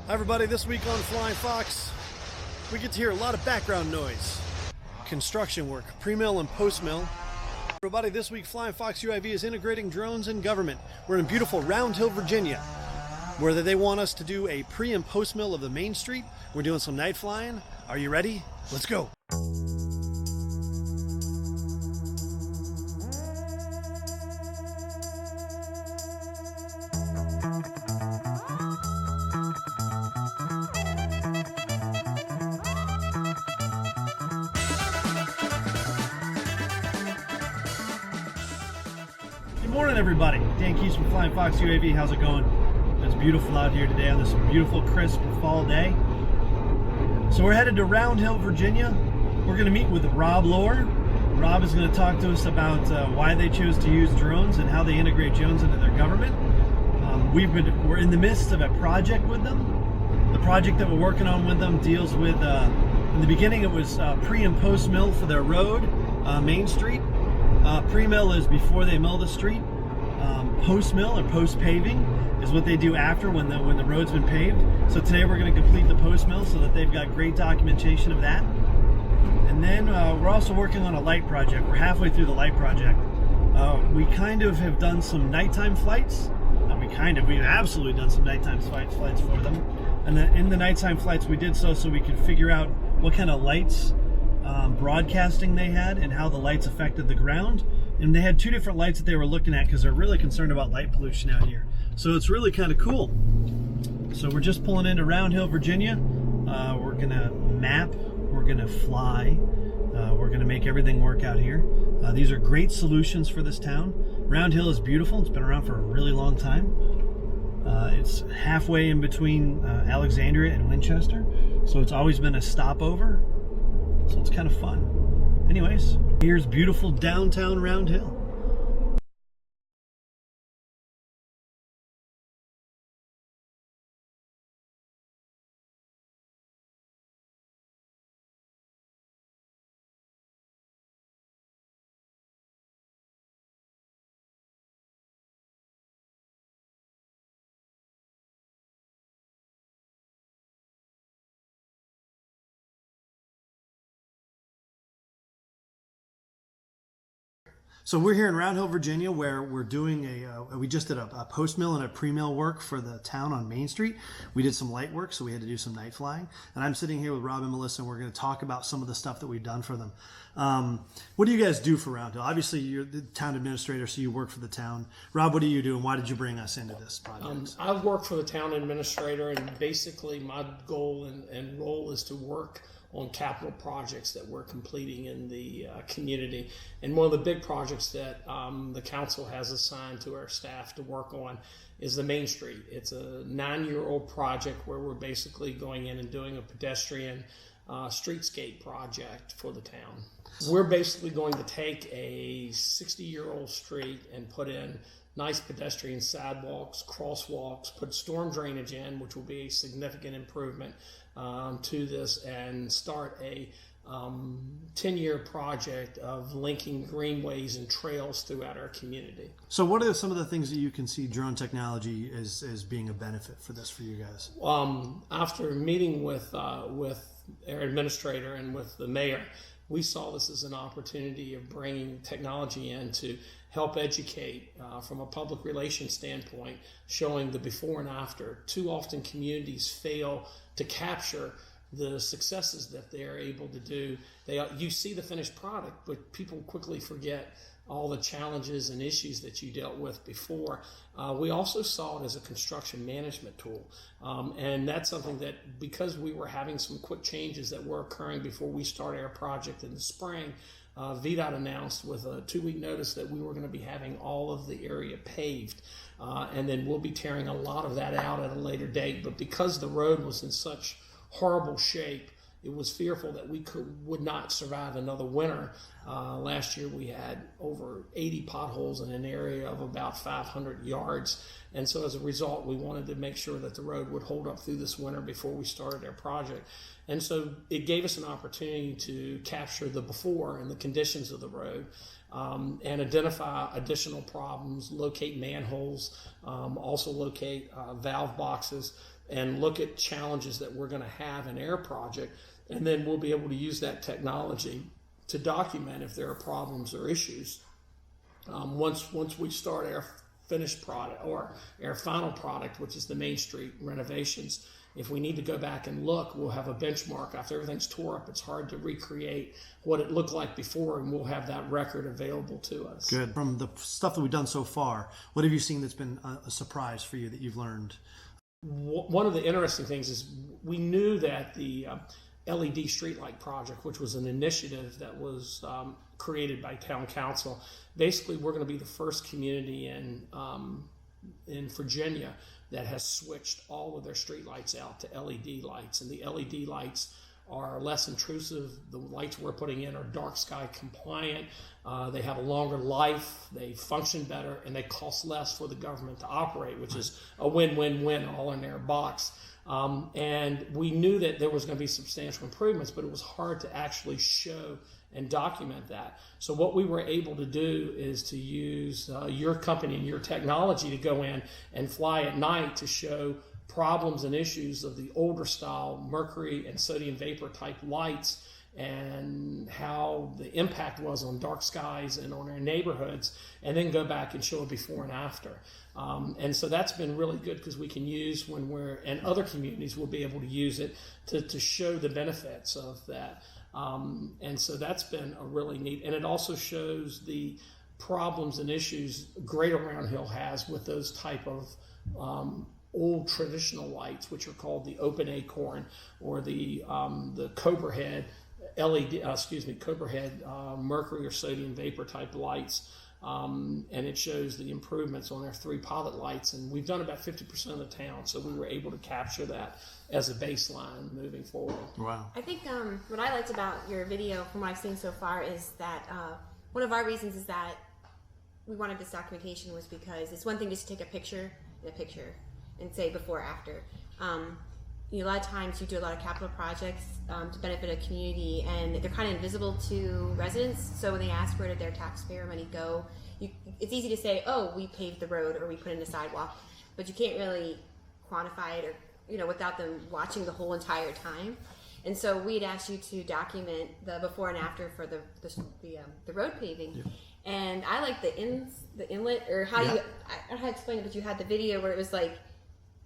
Hi everybody, this week on Flying Fox, we get to hear a lot of background noise. Construction work, pre-mill and post-mill. Everybody, this week Flying Fox UAV is integrating drones and government. We're in beautiful Round Hill, Virginia, where they want us to do a pre and post-mill of the main street. We're doing some night flying. Are you ready? Let's go. Good morning, everybody. Dan Keys from Flying Fox UAV. How's it going? It's beautiful out here today on this beautiful, crisp fall day. So we're headed to Round Hill, Virginia. We're going to meet with Rob Lohr. Rob is going to talk to us about why they chose to use drones and how they integrate drones into their government. We're in the midst of a project with them. The project that we're working on with them deals with, in the beginning it was pre and post mill for their road, Main Street. Pre-mill is before they mill the street. Post-mill or post-paving is what they do after when the road's been paved. So today we're going to complete the post-mill so that they've got great documentation of that. And then we're also working on a light project. We're halfway through the light project. We kind of have done some nighttime flights. We've absolutely done some nighttime flights for them. And in the nighttime flights we did so we could figure out what kind of lights broadcasting they had and how the lights affected the ground. And they had two different lights that they were looking at because they're really concerned about light pollution out here. So it's really kind of cool. So we're just pulling into Round Hill, Virginia. We're gonna map, we're gonna fly, we're gonna make everything work out here. These are great solutions for this town. Round Hill is beautiful. It's been around for a really long time. It's halfway in between Alexandria and Winchester. So it's always been a stopover. So it's kind of fun. Anyways, here's beautiful downtown Round Hill. So we're here in Round Hill, Virginia, where we're doing we just did a post-mill and a pre-mill work for the town on Main Street. We did some light work, so we had to do some night flying. And I'm sitting here with Rob and Melissa, and we're going to talk about some of the stuff that we've done for them. What do you guys do for Round Hill? Obviously, you're the town administrator, so you work for the town. Rob, what do you do, and why did you bring us into this project? I work for the town administrator, and basically my goal and role is to work on capital projects that we're completing in the community. And one of the big projects that the council has assigned to our staff to work on is the Main Street. It's a 9-year-old project where we're basically going in and doing a pedestrian streetscape project for the town. We're basically going to take a 60-year-old street and put in nice pedestrian sidewalks, crosswalks, put storm drainage in, which will be a significant improvement to this, and start a 10-year project of linking greenways and trails throughout our community. So what are some of the things that you can see drone technology as being a benefit for this for you guys? After meeting with our administrator and with the mayor, we saw this as an opportunity of bringing technology in to help educate from a public relations standpoint, showing the before and after. Too often communities fail to capture the successes that they're able to do. You see the finished product, but people quickly forget all the challenges and issues that you dealt with before. We also saw it as a construction management tool. And that's something that, because we were having some quick changes that were occurring before we started our project in the spring, VDOT announced with a 2-week notice that we were going to be having all of the area paved. And then we'll be tearing a lot of that out at a later date. But because the road was in such horrible shape, it was fearful that we would not survive another winter. Last year we had over 80 potholes in an area of about 500 yards. And so as a result, we wanted to make sure that the road would hold up through this winter before we started our project. And so it gave us an opportunity to capture the before and the conditions of the road, and identify additional problems, locate manholes, also locate valve boxes and look at challenges that we're going to have in our project, and then we'll be able to use that technology to document if there are problems or issues. Once we start our finished product or our final product, which is the Main Street renovations, if we need to go back and look, we'll have a benchmark. After everything's tore up, it's hard to recreate what it looked like before, and we'll have that record available to us. Good. From the stuff that we've done so far, what have you seen that's been a surprise for you that you've learned? One of the interesting things is we knew that the LED streetlight project, which was an initiative that was created by town council, basically we're going to be the first community in Virginia that has switched all of their streetlights out to LED lights, and the LED lights are less intrusive. The lights we're putting in are dark sky compliant. They have a longer life, they function better, and they cost less for the government to operate, which is a win-win-win all in their box. And we knew that there was going to be substantial improvements, but it was hard to actually show and document that. So what we were able to do is to use your company and your technology to go in and fly at night to show problems and issues of the older style mercury and sodium vapor type lights, and how the impact was on dark skies and on our neighborhoods, and then go back and show a before and after. And so that's been really good, because we can use when and other communities will be able to use it to show the benefits of that. And so that's been a really neat, and it also shows the problems and issues Greater Round Hill has with those type of old traditional lights, which are called the open acorn or the Cobra Head Cobra Head mercury or sodium vapor type lights. And it shows the improvements on our 3 pilot lights, and we've done about 50% of the town, so we were able to capture that as a baseline moving forward. Wow. I think what I liked about your video from what I've seen so far is that one of our reasons is that we wanted this documentation was because it's one thing just to take a picture and say before after. A lot of times you do a lot of capital projects to benefit a community, and they're kind of invisible to residents. So when they ask where did their taxpayer money go, it's easy to say, oh, we paved the road or we put in a sidewalk, but you can't really quantify it or without them watching the whole entire time. And so we'd asked you to document the before and after for the road paving. Yeah. And I like the inlet, or how I don't know how to explain it, but you had the video where it was like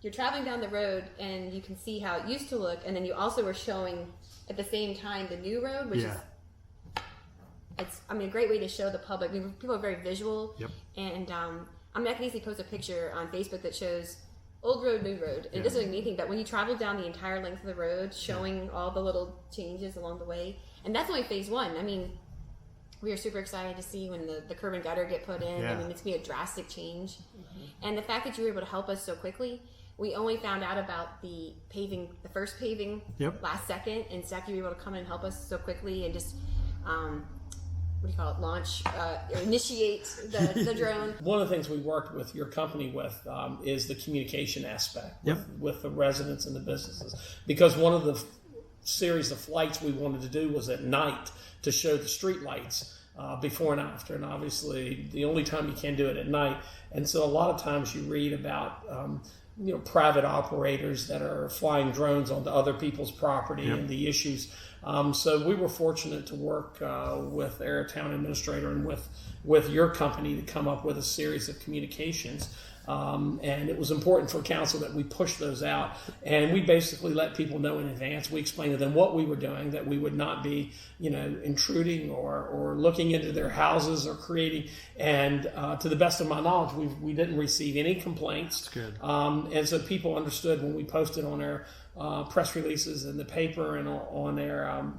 you're traveling down the road and you can see how it used to look, and then you also were showing at the same time the new road, which is a great way to show the public. People are very visual. Yep. And I can easily post a picture on Facebook that shows old road, new road. And it doesn't mean anything, but when you travel down the entire length of the road, showing all the little changes along the way, and that's only phase 1. We are super excited to see when the curb and gutter get put in. Yeah. It's going to be a drastic change. Mm-hmm. And the fact that you were able to help us so quickly, we only found out about the first paving last second, and Zach, you were able to come in and help us so quickly and just, launch, or initiate the drone. One of the things we worked with your company with is the communication aspect with the residents and the businesses. Because one of the series of flights we wanted to do was at night to show the street lights before and after, and obviously the only time you can do it at night. And so a lot of times you read about private operators that are flying drones onto other people's property and the issues. So we were fortunate to work with our town administrator and with your company to come up with a series of communications. And it was important for council that we push those out, and we basically let people know in advance. We explained to them what we were doing, that we would not be, intruding or looking into their houses or creating. And to the best of my knowledge, we didn't receive any complaints. That's good. And so people understood when we posted on our press releases in the paper and on our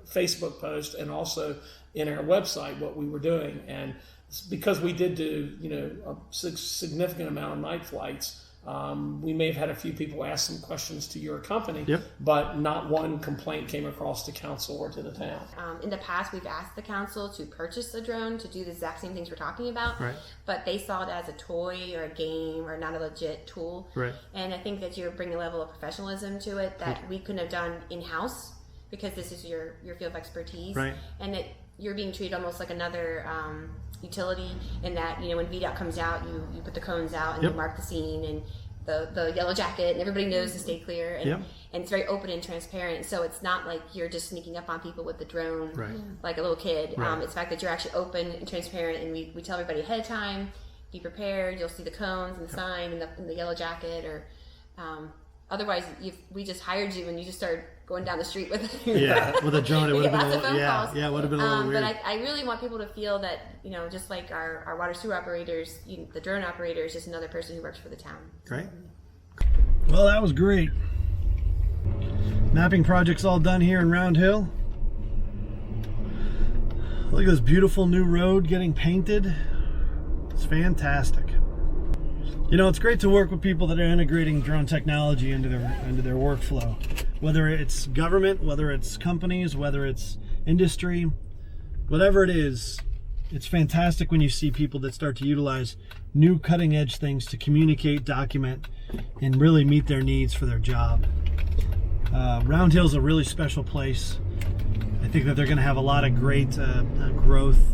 Facebook post, and also in our website, what we were doing. And because we did do, a significant amount of night flights, we may have had a few people ask some questions to your company, but not one complaint came across to council or to the town. In the past, we've asked the council to purchase a drone to do the exact same things we're talking about, but they saw it as a toy or a game or not a legit tool. Right. And I think that you're bringing a level of professionalism to it that we couldn't have done in-house, because this is your field of expertise. Right. And that you're being treated almost like another utility, in that when VDOT comes out, you put the cones out and you mark the scene, and the yellow jacket, and everybody knows to stay clear, and, Yep. and it's very open and transparent. So it's not like you're just sneaking up on people with the drone, Right. like a little kid. Right. It's the fact that you're actually open and transparent, and we tell everybody ahead of time, be prepared. You'll see the cones and the sign and the yellow jacket, or otherwise we just hired you and you just started going down the street with with a drone. It would have been lots a of phone little, calls. it would have been a little weird. But I really want people to feel that, just like our water sewer operators, the drone operator is just another person who works for the town. Great. Well, that was great. Mapping project's all done here in Round Hill. Look at this beautiful new road getting painted. It's fantastic. It's great to work with people that are integrating drone technology into their workflow. Whether it's government, whether it's companies, whether it's industry, whatever it is, it's fantastic when you see people that start to utilize new cutting edge things to communicate, document, and really meet their needs for their job. Round Hill's a really special place. I think that they're going to have a lot of great growth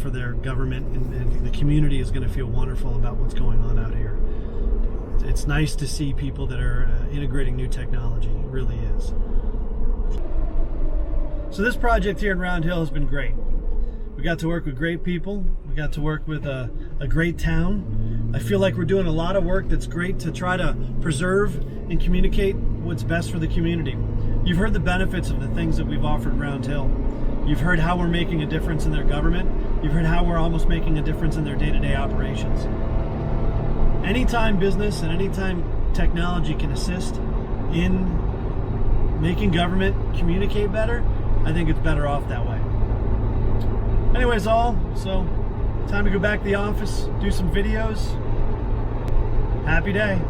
for their government, and I think the community is going to feel wonderful about what's going on out here. It's nice to see people that are integrating new technology. It really is. So this project here in Round Hill has been great. We got to work with great people. We got to work with a great town. I feel like we're doing a lot of work that's great to try to preserve and communicate what's best for the community. You've heard the benefits of the things that we've offered Round Hill. You've heard how we're making a difference in their government. You've heard how we're almost making a difference in their day-to-day operations. Anytime business and anytime technology can assist in making government communicate better, I think it's better off that way. Anyways, so time to go back to the office, do some videos. Happy day.